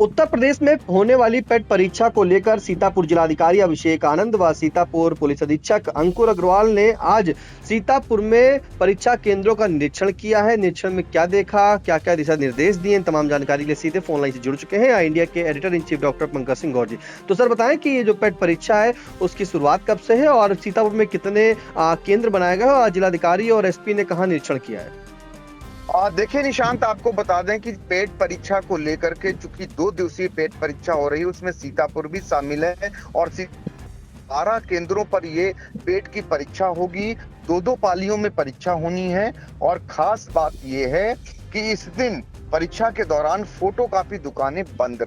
उत्तर प्रदेश में होने वाली पेट परीक्षा को लेकर सीतापुर जिलाधिकारी अभिषेक आनंद व सीतापुर पुलिस अधीक्षक अंकुर अग्रवाल ने आज सीतापुर में परीक्षा केंद्रों का निरीक्षण किया है। निरीक्षण में क्या देखा, क्या क्या दिशा निर्देश दिए, तमाम जानकारी के लिए सीधे फोन लाइन से जुड़ चुके हैं इंडिया के editor in chief doctor Pankaj Singh Gaur ji. तो सर बताएं कि ये जो पेट परीक्षा है उसकी शुरुआत कब से है और सीतापुर में कितने केंद्र बनाए गए और जिलाधिकारी और एसपी ने कहाँ निरीक्षण किया है? देखिए निशांत, आपको बता दें कि पेट परीक्षा को लेकर के चूंकि 2 दिवसीय पेट परीक्षा हो रही है, उसमें सीतापुर भी शामिल है और 12 केंद्रों पर ये पेट की परीक्षा होगी। 2-2 पालियों में परीक्षा होनी है और खास बात ये है कि इस दिन परीक्षा के दौरान फोटोकॉपी दुकानें बंद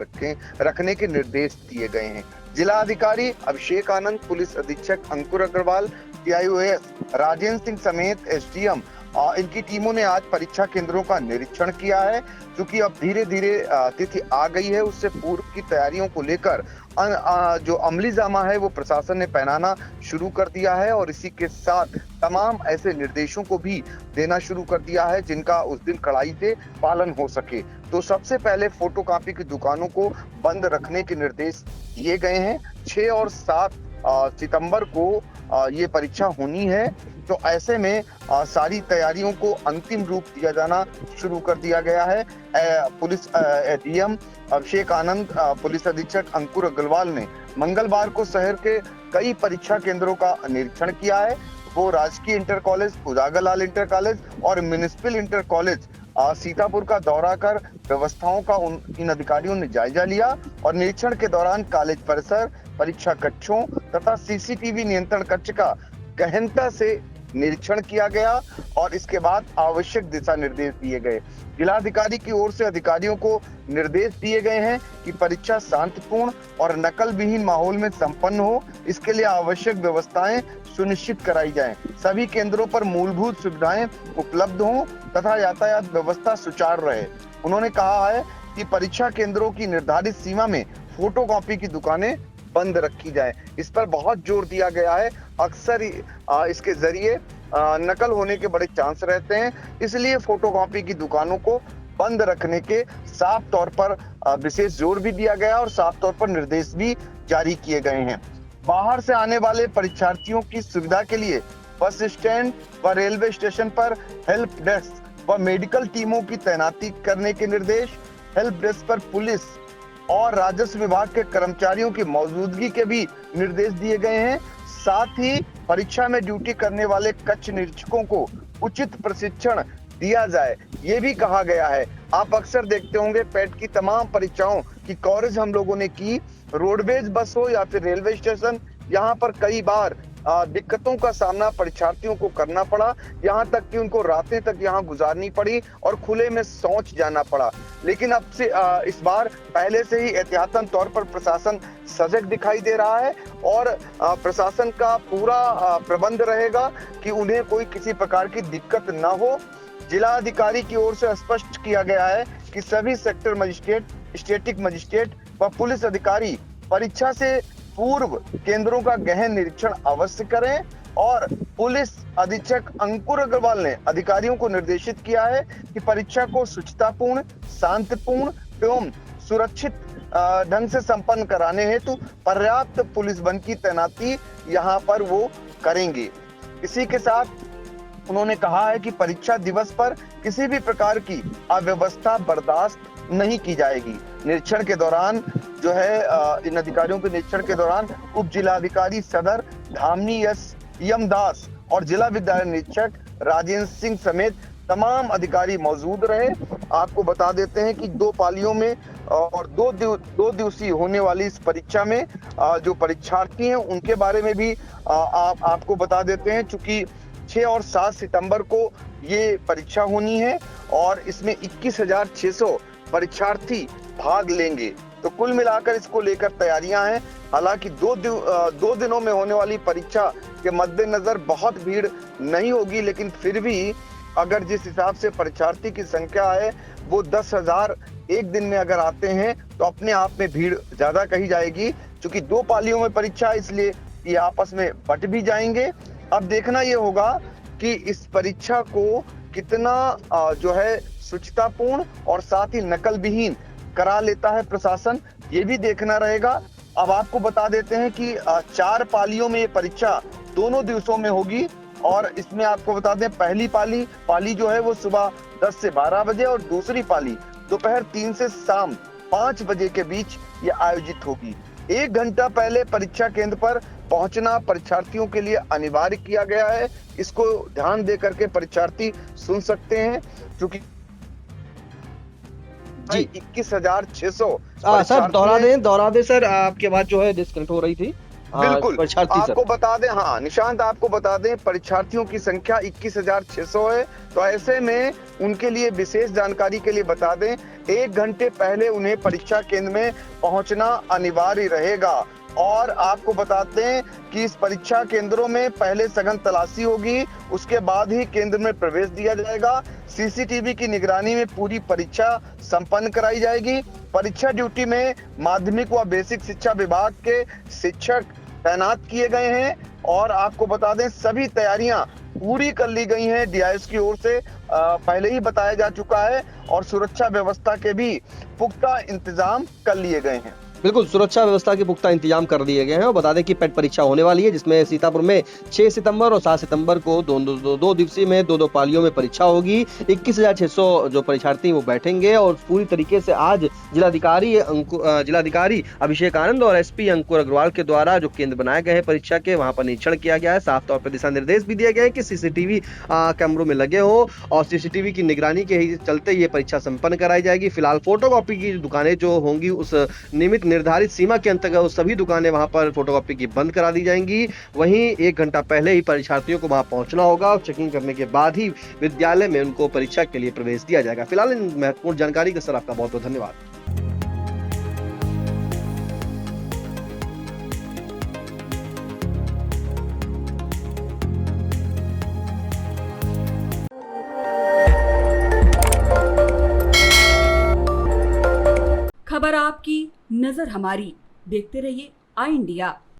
रखने के निर्देश दिए गए हैं। जिला अधिकारी अभिषेक आनंद, पुलिस अधीक्षक अंकुर अग्रवाल, टीआईओएस राजेंद्र सिंह समेत एसडीएम इनकी टीमों ने आज परीक्षा केंद्रों का निरीक्षण किया है। क्योंकि अब धीरे धीरे तिथि आ गई है, उससे पूर्व की तैयारियों को लेकर जो अमली जामा है वो प्रशासन ने पहनाना शुरू कर दिया है और इसी के साथ तमाम ऐसे निर्देशों को भी देना शुरू कर दिया है जिनका उस दिन कड़ाई से पालन हो सके। तो सबसे पहले फोटोकॉपी की दुकानों को बंद रखने के निर्देश दिए गए हैं। 6 और 7 सितंबर को ये परीक्षा होनी है। तो ऐसे में सारी तैयारियों को अंतिम रूप दिया जाना शुरू कर दिया गया है। Police DM Abhishek Anand, police अधीक्षक अंकुर अग्रवाल ने मंगलवार को शहर के कई परीक्षा केंद्रों का निरीक्षण किया है। वो राजकीय इंटर कॉलेज, उजागरलाल इंटर कॉलेज और म्युनिसिपल इंटर कॉलेज सीतापुर का दौरा कर व्यवस्थाओं का इन अधिकारियों ने जायजा लिया और निरीक्षण के दौरान कॉलेज परिसर, परीक्षा कक्षों तथा सीसीटीवी नियंत्रण कक्ष का गहनता से निरीक्षण किया गया और इसके बाद आवश्यक दिशा निर्देश दिए गए। जिलाधिकारी की ओर से अधिकारियों को निर्देश दिए गए हैं कि परीक्षा शांतिपूर्ण और नकल विहीन माहौल में संपन्न हो, इसके लिए आवश्यक व्यवस्थाएं सुनिश्चित कराई जाएं। सभी केंद्रों पर मूलभूत सुविधाएं उपलब्ध हों तथा यातायात व्यवस्था सुचारू रहे। उन्होंने कहा है कि परीक्षा केंद्रों की निर्धारित सीमा में फोटोकॉपी की दुकानें बंद रखी जाए। इस पर बहुत जोर दिया गया है। अक्सर इसके जरिए नकल होने के बड़े चांस रहते हैं, इसलिए फोटोकॉपी की दुकानों को बंद रखने के साफ तौर पर विशेष जोर भी दिया गया और साफ तौर पर निर्देश भी जारी किए गए हैं। बाहर से आने वाले परीक्षार्थियों की सुविधा के लिए बस स्टैंड व रेलवे स्टेशन पर हेल्प डेस्क व मेडिकल टीमों की तैनाती करने के निर्देश, हेल्प डेस्क पर पुलिस और राजस्व विभाग के कर्मचारियों की मौजूदगी के भी निर्देश दिए गए हैं। साथ ही परीक्षा में ड्यूटी करने वाले कक्ष निरीक्षकों को उचित प्रशिक्षण दिया जाए, ये भी कहा गया है। आप अक्सर देखते होंगे पेट की तमाम परीक्षाओं की कवरेज हम लोगों ने की, रोडवेज बस हो या फिर रेलवे स्टेशन, यहाँ पर कई बार दिक्कतों का सामना परीक्षार्थियों को करना पड़ा, यहाँ तक कि उनको रातें तक यहाँ गुजारनी पड़ी और खुले में शौच जाना पड़ा। लेकिन अब से इस बार पहले से ही एहतियातन तौर पर प्रशासन सजग दिखाई दे रहा है और प्रशासन का पूरा प्रबंध रहेगा कि उन्हें कोई किसी प्रकार की दिक्कत ना हो। जिला अधिकारी की ओर से स्पष्ट किया गया है कि सभी सेक्टर मजिस्ट्रेट, स्टेटिक मजिस्ट्रेट व पुलिस अधिकारी परीक्षा से पूर्व केंद्रों का गहन निरीक्षण अवश्य करें और पुलिस अधीक्षक अंकुर अग्रवाल ने अधिकारियों को निर्देशित किया है कि परीक्षा को शुचितापूर्ण, शांतिपूर्ण एवं सुरक्षित ढंग से संपन्न कराने हेतु पर्याप्त पुलिस बल की तैनाती यहाँ पर वो करेंगे। इसी के साथ उन्होंने कहा है कि परीक्षा दिवस पर किसी भी प्रकार की अव्यवस्था बर्दाश्त नहीं की जाएगी। निरीक्षण के दौरान जो है इन अधिकारियों के निरीक्षण के दौरान उप जिलाधिकारी सदर धामनी एस यमदास और जिला विद्यालय निरीक्षक राजेंद्र सिंह समेत तमाम अधिकारी मौजूद रहे। आपको बता देते हैं कि 2 पालियों में और 2 दिवसीय होने वाली इस परीक्षा में जो परीक्षार्थी हैं उनके बारे में भी आपको बता देते हैं। चूंकि 6 और 7 सितंबर को ये परीक्षा होनी है और इसमें 21,600 परीक्षार्थी भाग लेंगे। तो कुल मिलाकर इसको लेकर तैयारियां हैं। हालांकि 2 दिनों में होने वाली परीक्षा के मद्देनजर बहुत भीड़ नहीं होगी, लेकिन फिर भी अगर जिस हिसाब से परीक्षार्थी की संख्या है वो 10,000 एक दिन में अगर आते हैं तो अपने आप में भीड़ ज्यादा कही जाएगी। क्योंकि 2 पालियों में परीक्षा है इसलिए ये आपस में बट भी जाएंगे। अब देखना ये होगा कि इस परीक्षा को कितना जो है शुचितापूर्ण और साथ ही नकल विहीन करा लेता है प्रशासन, ये भी देखना रहेगा। अब आपको बता देते हैं कि 4 पालियों में ये परीक्षा दोनों दिवसों में होगी और इसमें आपको बता दें पहली पाली जो है वो सुबह 10 से 12 बजे और दूसरी पाली दोपहर 3 से शाम 5 बजे के बीच ये आयोजित होगी। 1 घंटा पहले परीक्षा केंद्र पर पहुंचना परीक्षार्थियों के लिए अनिवार्य किया गया है। इसको ध्यान दे करके परीक्षार्थी सुन सकते हैं, क्योंकि जी 21,600 सर दोहरा दें सर, आपकी आवाज जो है डिस्कनेक्ट हो रही थी। बिल्कुल परीक्षार्थी सर, आपको बता दें, हाँ निशांत आपको बता दें परीक्षार्थियों की संख्या 21,600 है। तो ऐसे में उनके लिए विशेष जानकारी के लिए बता दें 1 घंटे पहले उन्हें परीक्षा केंद्र में पहुंचना अनिवार्य रहेगा। और आपको बताते हैं कि इस परीक्षा केंद्रों में पहले सघन तलाशी होगी, उसके बाद ही केंद्र में प्रवेश दिया जाएगा। सीसीटीवी की निगरानी में पूरी परीक्षा संपन्न कराई जाएगी। परीक्षा ड्यूटी में माध्यमिक व बेसिक शिक्षा विभाग के शिक्षक तैनात किए गए हैं और आपको बता दें सभी तैयारियां पूरी कर ली गई हैं डीआईएस की ओर से, पहले ही बताया जा चुका है और सुरक्षा व्यवस्था के भी पुख्ता इंतजाम कर लिए गए हैं। बिल्कुल सुरक्षा व्यवस्था के पुख्ता इंतजाम कर दिए गए हैं। और बता दें कि पेट परीक्षा होने वाली है, जिसमें सीतापुर में 6 सितंबर और 7 सितंबर को दो दिवसीय में दो पालियों में परीक्षा होगी। 21,600 जो परीक्षार्थी वो बैठेंगे और पूरी तरीके से आज जिलाधिकारी अभिषेक आनंद और एसपी अंकुर अग्रवाल के द्वारा जो केंद्र बनाए गए हैं परीक्षा के, वहां पर निरीक्षण किया गया है। साफ तौर पर दिशा निर्देश भी दिए गए हैं कि सीसीटीवी कैमरों में लगे हो और सीसीटीवी की निगरानी के ही चलते ये परीक्षा संपन्न कराई जाएगी। फिलहाल फोटोकॉपी की दुकानें जो होंगी उस नियमित निर्धारित सीमा के अंतर्गत सभी दुकानें वहां पर फोटोकॉपी की बंद करा दी जाएंगी। वहीं 1 घंटा पहले ही परीक्षार्थियों को वहां पहुंचना होगा और चेकिंग करने के बाद ही विद्यालय में उनको परीक्षा के लिए प्रवेश दिया जाएगा। फिलहाल इन महत्वपूर्ण जानकारी के सर आपका बहुत बहुत धन्यवाद। खबर आपकी, नजर हमारी। देखते रहिए आई इंडिया।